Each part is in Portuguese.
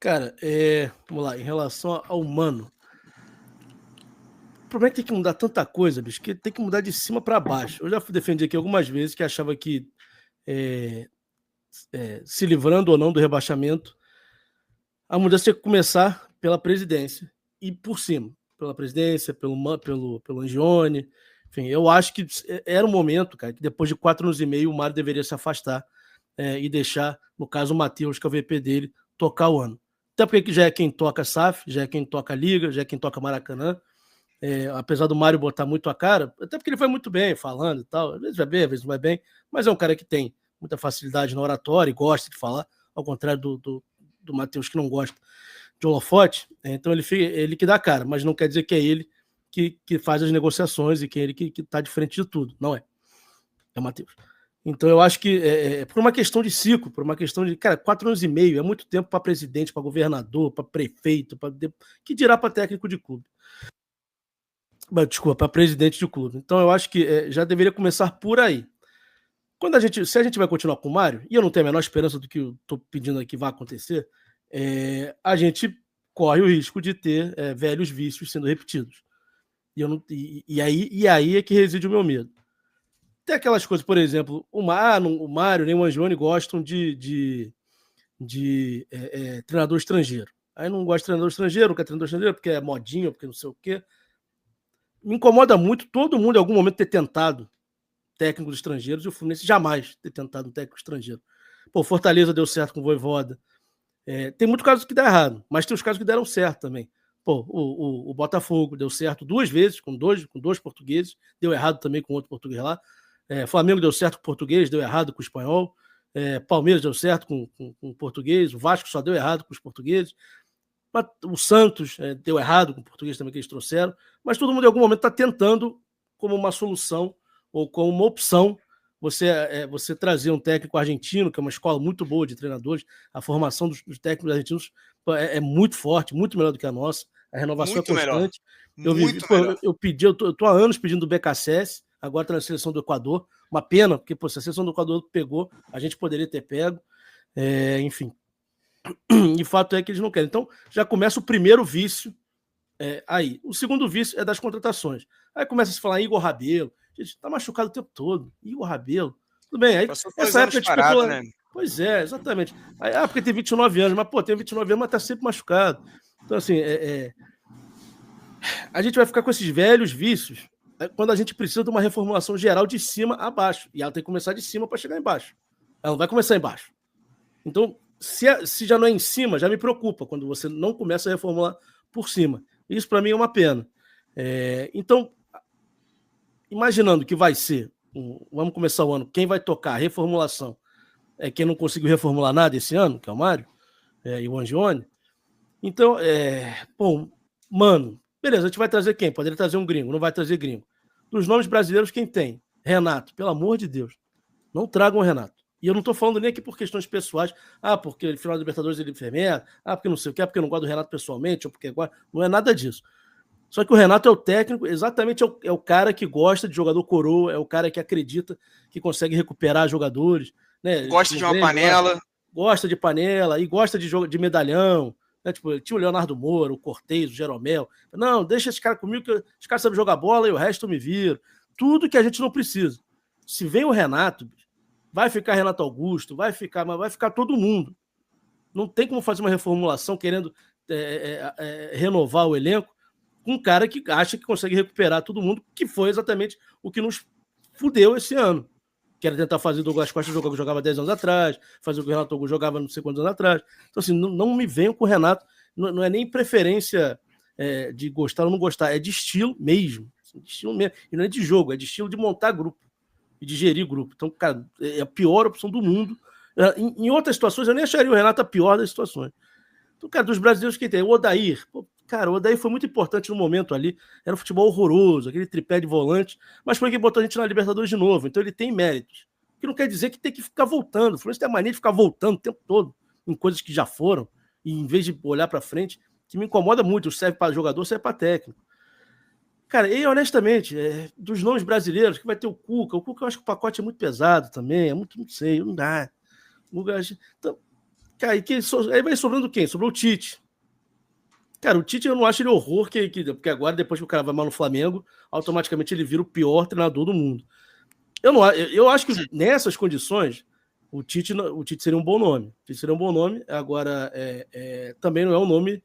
Cara, vamos lá, em relação ao Mano, o problema é que tem que mudar tanta coisa, bicho, que tem que mudar de cima pra baixo. Eu já defendi aqui algumas vezes que achava que, eh se livrando ou não do rebaixamento, a mudança tinha que começar pela presidência e por cima, pela presidência, pelo Angione, enfim, eu acho que era o momento, cara, que depois de 4 anos e meio o Mário deveria se afastar, e deixar, no caso, o Matheus, que é o VP dele, tocar o ano. Até porque já é quem toca a SAF, já é quem toca a Liga, já é quem toca Maracanã, apesar do Mário botar muito a cara, até porque ele foi muito bem falando e tal, às vezes vai bem, às vezes não vai bem, mas é um cara que tem muita facilidade na oratória e gosta de falar, ao contrário do Matheus, que não gosta de holofote, então ele que dá a cara, mas não quer dizer que é ele que faz as negociações e que é ele que está de frente de tudo, não é, é o Matheus. Então eu acho que por uma questão de ciclo, por uma questão de, cara, 4 anos e meio é muito tempo para presidente, para governador, para prefeito, que dirá para técnico de clube. Desculpa, para presidente de clube. Então eu acho que já deveria começar por aí. Se a gente vai continuar com o Mário, e eu não tenho a menor esperança do que eu estou pedindo aqui vai acontecer, a gente corre o risco de ter velhos vícios sendo repetidos. E aí é que reside o meu medo. Tem aquelas coisas, por exemplo, o Mário nem o Angione gostam de treinador estrangeiro. Aí não gosta de treinador estrangeiro, não quer treinador estrangeiro porque é modinha, porque não sei o quê. Me incomoda muito todo mundo em algum momento ter tentado técnicos estrangeiros e o Fluminense jamais ter tentado um técnico estrangeiro. Pô, Fortaleza deu certo com o Vojvoda. Tem muitos casos que dá errado, mas tem os casos que deram certo também. Pô, o Botafogo deu certo 2 vezes com dois portugueses, deu errado também com outro português lá. Flamengo deu certo com o português, deu errado com o espanhol. Palmeiras deu certo com o português, o Vasco só deu errado com os portugueses. O Santos deu errado com o português também que eles trouxeram, mas todo mundo em algum momento está tentando como uma solução ou como uma opção você trazer um técnico argentino, que é uma escola muito boa de treinadores, a formação dos técnicos argentinos é muito forte, muito melhor do que a nossa, a renovação é Muito melhor. constante. Muito melhor. Eu tô há anos pedindo o BKSS, agora está na seleção do Equador, uma pena, porque se a seleção do Equador pegou, a gente poderia ter pego, enfim. E fato é que eles não querem. Então, já começa o primeiro vício aí. O segundo vício é das contratações. Aí começa a se falar Igor Rabelo. Gente, tá machucado o tempo todo. Igor Rabelo. Tudo bem. Aí, Passou 2 essa anos época de parado, especulação. né? Pois é, exatamente. Aí, porque tem 29 anos. Mas, pô, tem 29 anos, mas tá sempre machucado. Então, assim, a gente vai ficar com esses velhos vícios quando a gente precisa de uma reformulação geral de cima a baixo. E ela tem que começar de cima para chegar embaixo. Ela não vai começar embaixo. Então, se já não é em cima, já me preocupa quando você não começa a reformular por cima. Isso para mim é uma pena. Então, imaginando que vai ser, vamos começar o ano, quem vai tocar a reformulação é quem não conseguiu reformular nada esse ano, que é o Mário e o Angione. Então, bom, mano, beleza, a gente vai trazer quem? Poderia trazer um gringo, não vai trazer gringo. Dos nomes brasileiros, quem tem? Renato, pelo amor de Deus, não tragam o Renato. E eu não estou falando nem aqui por questões pessoais, porque no final da Libertadores ele enfermeira, porque não sei o que, porque eu não gosto do Renato pessoalmente, ou porque agora. Não é nada disso. Só que o Renato é o técnico, exatamente é o cara que gosta de jogador coroa, é o cara que acredita que consegue recuperar jogadores. Né? Gosta No de uma Grêmio, panela. gosta de panela e gosta de medalhão. Né? Tipo, tinha o Leonardo Moura, o Cortez, o Jeromel. Não, deixa esse cara comigo, que os caras sabem jogar bola e o resto eu me viro. Tudo que a gente não precisa. Se vem o Renato, vai ficar Renato Augusto, mas vai ficar todo mundo. Não tem como fazer uma reformulação querendo renovar o elenco com um cara que acha que consegue recuperar todo mundo, que foi exatamente o que nos fudeu esse ano. Que era tentar fazer o Douglas Costa jogar que jogava 10 anos atrás, fazer o que o Renato Augusto jogava não sei quantos anos atrás. Então, assim, não me venham com o Renato. Não é nem preferência de gostar ou não gostar, é de estilo mesmo. De estilo mesmo. E não é de jogo, é de estilo de montar grupo e de gerir grupo. Então, cara, é a pior opção do mundo. Em outras situações, eu nem acharia o Renato a pior das situações. Então, cara, dos brasileiros que tem, o Odair. Cara, o Odair foi muito importante no momento ali. Era um futebol horroroso, aquele tripé de volante, mas foi que botou a gente na Libertadores de novo. Então ele tem méritos. O que não quer dizer que tem que ficar voltando. O Fluminense tem a mania de ficar voltando o tempo todo em coisas que já foram, e em vez de olhar para frente, que me incomoda muito. Serve para jogador, serve para técnico. Cara, e honestamente, dos nomes brasileiros, que vai ter o Cuca eu acho que o pacote é muito pesado também, é muito, não sei, não dá. Então, Cara, aí vai sobrando quem? Sobrou o Tite. Cara, o Tite eu não acho ele horror, porque agora, depois que o cara vai mal no Flamengo, automaticamente ele vira o pior treinador do mundo. Eu acho que nessas condições, o Tite seria um bom nome. O Tite seria um bom nome, agora também não é um nome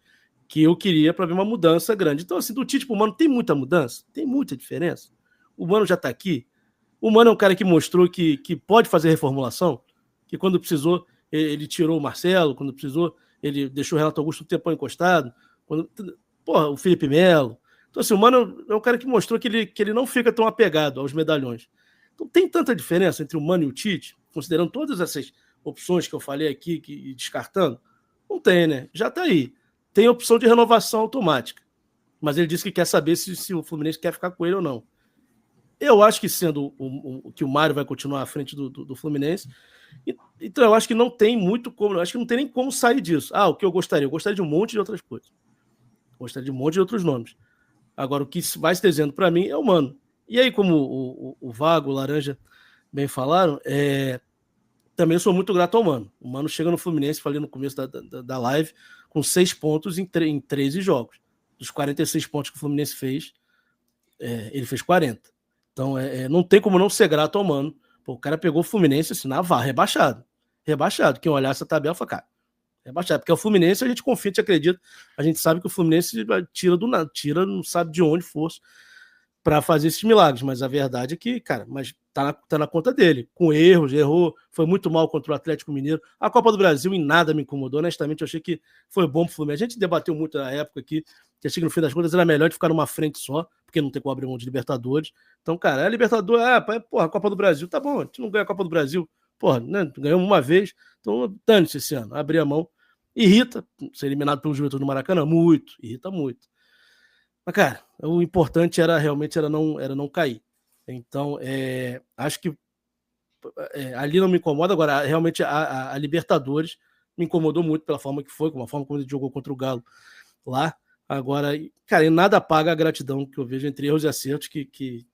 que eu queria para ver uma mudança grande. Então, assim, do Tite pro Mano tem muita mudança, tem muita diferença. O Mano já tá aqui. O Mano é um cara que mostrou que pode fazer reformulação, que quando precisou, ele tirou o Marcelo, quando precisou, ele deixou o Renato Augusto um tempão encostado. O Felipe Melo. Então, assim, o Mano é um cara que mostrou que ele não fica tão apegado aos medalhões. Então, tem tanta diferença entre o Mano e o Tite, considerando todas essas opções que eu falei aqui, e descartando? Não tem, né? Já tá aí. Tem opção de renovação automática. Mas ele disse que quer saber se o Fluminense quer ficar com ele ou não. Eu acho que sendo que o Mário vai continuar à frente do Fluminense, então eu acho que não tem muito como, eu acho que não tem nem como sair disso. O que eu gostaria? Eu gostaria de um monte de outras coisas. Gostaria de um monte de outros nomes. Agora, o que vai se desenhando para mim é o Mano. E aí, como o Vago, o Laranja bem falaram, também eu sou muito grato ao Mano. O Mano chega no Fluminense, falei no começo da live, com 6 pontos em 13 jogos. Dos 46 pontos que o Fluminense fez, ele fez 40. Então, não tem como não ser grato ao Mano. Pô, o cara pegou o Fluminense assim, na VAR, rebaixado. Rebaixado. Quem olhar essa tabela fala, cara, rebaixado. Porque o Fluminense, a gente confia, a gente acredita. A gente sabe que o Fluminense tira do nada, não sabe de onde força para fazer esses milagres. Mas a verdade é que, cara, mas tá na conta dele. Com errou, foi muito mal contra o Atlético Mineiro. A Copa do Brasil em nada me incomodou. Honestamente, eu achei que foi bom pro Fluminense. A gente debateu muito na época aqui, que achei que no fim das contas era melhor de ficar numa frente só, porque não tem como abrir mão de Libertadores. Então, cara, Libertadores, a Copa do Brasil, tá bom, a gente não ganha a Copa do Brasil, né, ganhamos uma vez, então dane-se esse ano, abrir a mão. Irrita ser eliminado pelo Juventude do Maracanã, irrita muito. Mas, cara, o importante realmente era não cair. Então, acho que ali não me incomoda. Agora, realmente, a Libertadores me incomodou muito pela forma que foi, com a forma como ele jogou contra o Galo lá. Agora, cara, nada paga a gratidão que eu vejo entre erros e acertos que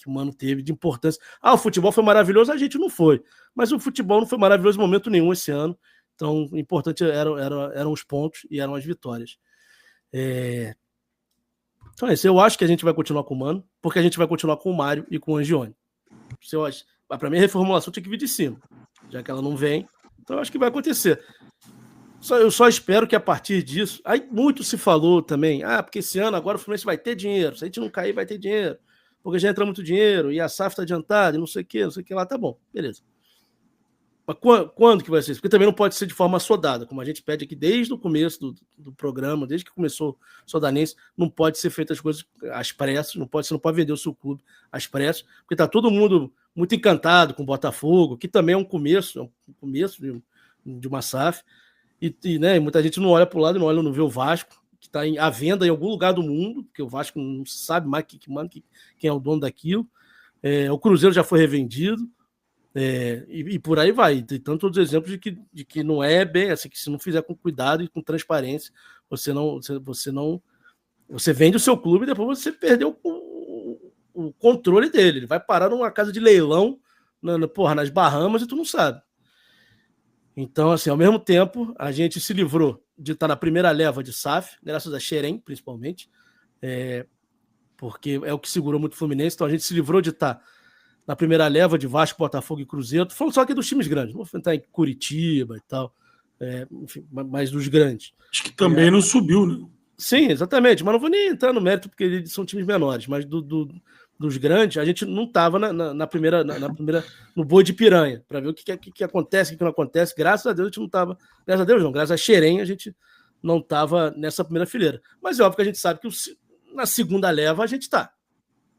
o Mano teve de importância. O futebol foi maravilhoso, a gente não foi. Mas o futebol não foi maravilhoso em momento nenhum esse ano. Então, o importante eram os pontos e eram as vitórias. Então é isso. Eu acho que a gente vai continuar com o Mano, porque a gente vai continuar com o Mário e com o Angione. Para mim, a reformulação tinha que vir de cima, já que ela não vem. Então, eu acho que vai acontecer. Eu só espero que a partir disso... Aí muito se falou também, porque esse ano agora o Fluminense vai ter dinheiro. Se a gente não cair, vai ter dinheiro. Porque já entra muito dinheiro, e a SAF está adiantada, e não sei o que lá. Tá bom, beleza. Mas quando que vai ser isso? Porque também não pode ser de forma assodada, como a gente pede aqui desde o começo do programa, desde que começou o Sodanense, não pode ser feito as coisas às pressas, você não pode vender o seu clube às pressas, porque está todo mundo muito encantado com o Botafogo, que também é um começo de uma SAF, né, muita gente não olha para o lado, não vê o Vasco, que está à venda em algum lugar do mundo, porque o Vasco não sabe mais quem é o dono daquilo. O Cruzeiro já foi revendido. E por aí vai. Tem tantos outros exemplos de que não é bem assim, que se não fizer com cuidado e com transparência, você vende o seu clube e depois você perdeu o controle dele. Ele vai parar numa casa de leilão nas Bahamas e tu não sabe. Então, assim, ao mesmo tempo, a gente se livrou de estar na primeira leva de SAF, graças a Xerém, principalmente, porque é o que segurou muito o Fluminense. Então, a gente se livrou de estar na primeira leva de Vasco, Botafogo e Cruzeiro. Tô falando só aqui dos times grandes, não vou entrar em Curitiba e tal, enfim, mas dos grandes. Acho que também não subiu, né? Sim, exatamente, mas não vou nem entrar no mérito porque eles são times menores, mas dos grandes, a gente não estava na primeira, no boi de piranha, para ver o que acontece, o que não acontece. Graças a Deus a gente não estava, graças a Deus não, graças a Xerém a gente não estava nessa primeira fileira. Mas é óbvio que a gente sabe que na segunda leva a gente está.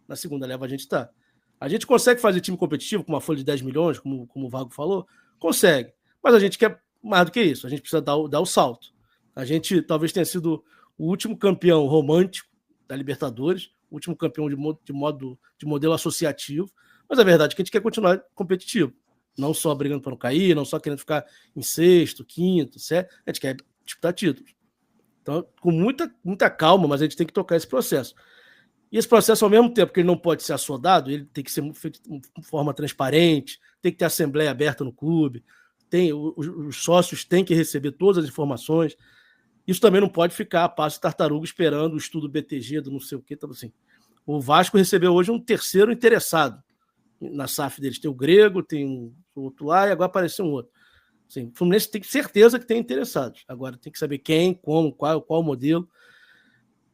Na segunda leva a gente está. A gente consegue fazer time competitivo com uma folha de 10 milhões, como o Vago falou? Consegue. Mas a gente quer mais do que isso. A gente precisa dar o salto. A gente talvez tenha sido o último campeão romântico da Libertadores, o último campeão de modelo associativo. Mas a verdade é que a gente quer continuar competitivo. Não só brigando para não cair, não só querendo ficar em sexto, quinto, sétimo. A gente quer disputar títulos. Então, com muita calma, mas a gente tem que tocar esse processo. E esse processo, ao mesmo tempo que ele não pode ser assodado, ele tem que ser feito de forma transparente, tem que ter assembleia aberta no clube, os sócios têm que receber todas as informações. Isso também não pode ficar a passo de tartaruga esperando o estudo BTG do não sei o quê. Então, assim, o Vasco recebeu hoje um terceiro interessado na SAF deles. Tem o Grego, tem um outro lá e agora apareceu um outro. Assim, o Fluminense tem certeza que tem interessados. Agora tem que saber quem, como, qual o modelo.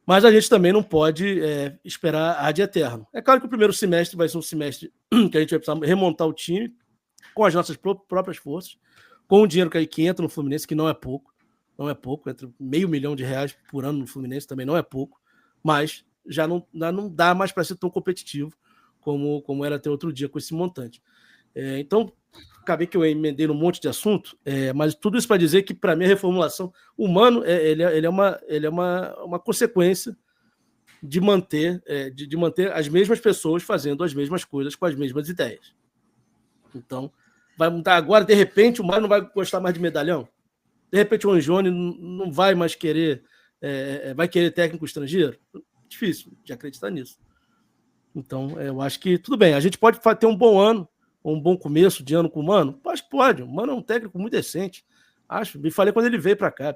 Mas a gente também não pode esperar ad eterno. É claro que o primeiro semestre vai ser um semestre que a gente vai precisar remontar o time com as nossas próprias forças, com o dinheiro que entra no Fluminense, que não é pouco. Não é pouco, entre R$500 mil por ano no Fluminense também não é pouco, mas já não dá mais para ser tão competitivo como era até outro dia com esse montante. Então, acabei que eu emendei num monte de assunto, mas tudo isso para dizer que, para mim, a reformulação, o Mano ele é uma consequência de manter as mesmas pessoas fazendo as mesmas coisas com as mesmas ideias. Então, vai mudar agora, de repente, o Mano não vai gostar mais de medalhão? De repente o Angione não vai mais querer, vai querer técnico estrangeiro? Difícil de acreditar nisso. Então, eu acho que tudo bem. A gente pode ter um bom ano, um bom começo de ano com o Mano? Acho que pode. O Mano é um técnico muito decente. Acho. Me falei quando ele veio para cá.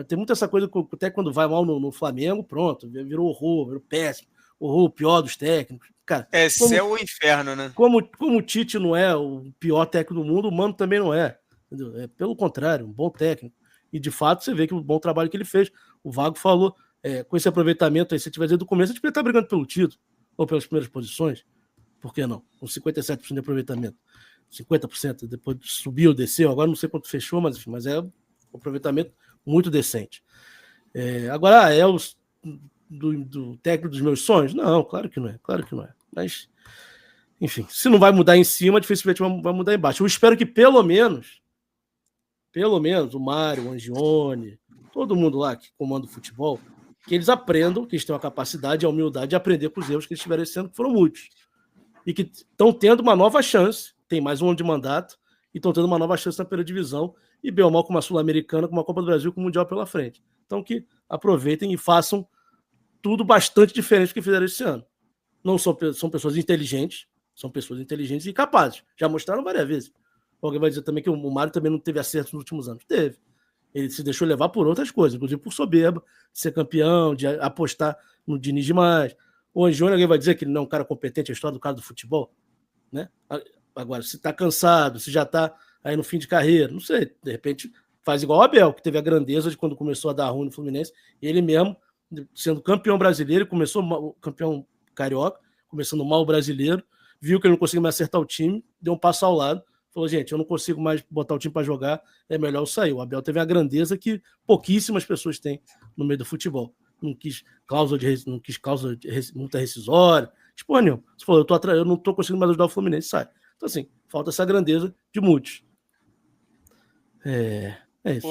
Tem muita essa coisa que até quando vai mal no Flamengo, pronto, virou horror, virou péssimo. Horror, o pior dos técnicos. Cara, céu ou inferno, né? Como o Tite não é o pior técnico do mundo, o Mano também não é. Entendeu? Pelo contrário, um bom técnico. E de fato você vê que o bom trabalho que ele fez. O Vago falou, com esse aproveitamento aí, se tiver desde o começo, a gente poderia estar brigando pelo título, ou pelas primeiras posições. Por que não? Com 57% de aproveitamento. 50%, depois subiu, desceu, agora não sei quanto fechou, mas é um aproveitamento muito decente. Agora, do técnico dos meus sonhos? Não, claro que não é. Mas, enfim, se não vai mudar em cima, dificilmente vai mudar embaixo. Eu espero que pelo menos o Mário, o Angione, todo mundo lá que comanda o futebol, que eles aprendam, que eles tenham a capacidade e a humildade de aprender com os erros que eles tiveram esse ano, que foram muitos. E que estão tendo uma nova chance, tem mais um ano de mandato, e estão tendo uma nova chance na primeira divisão, e bem ou mal com uma Sul-Americana, com uma Copa do Brasil, com o Mundial pela frente. Então que aproveitem e façam tudo bastante diferente do que fizeram esse ano. Não são pessoas inteligentes, são pessoas inteligentes e capazes. Já mostraram várias vezes. Alguém vai dizer também que o Mário também não teve acerto nos últimos anos. Teve. Ele se deixou levar por outras coisas, inclusive por soberba, de ser campeão, de apostar no Diniz demais. O Angione, alguém vai dizer que ele não é um cara competente, a história do cara do futebol, né? Agora, se está cansado, se já está aí no fim de carreira, não sei, de repente faz igual o Abel, que teve a grandeza de quando começou a dar ruim no Fluminense, e ele mesmo, sendo campeão brasileiro, começou campeão carioca, começando mal o brasileiro, viu que ele não conseguia mais acertar o time, deu um passo ao lado, falou, gente, eu não consigo mais botar o time para jogar, é melhor eu sair. O Abel teve a grandeza que pouquíssimas pessoas têm no meio do futebol. Não quis cláusula de multa rescisória, porra nenhuma. Você falou, eu não estou conseguindo mais ajudar o Fluminense, sai. Então, assim, falta essa grandeza de muitos. É isso.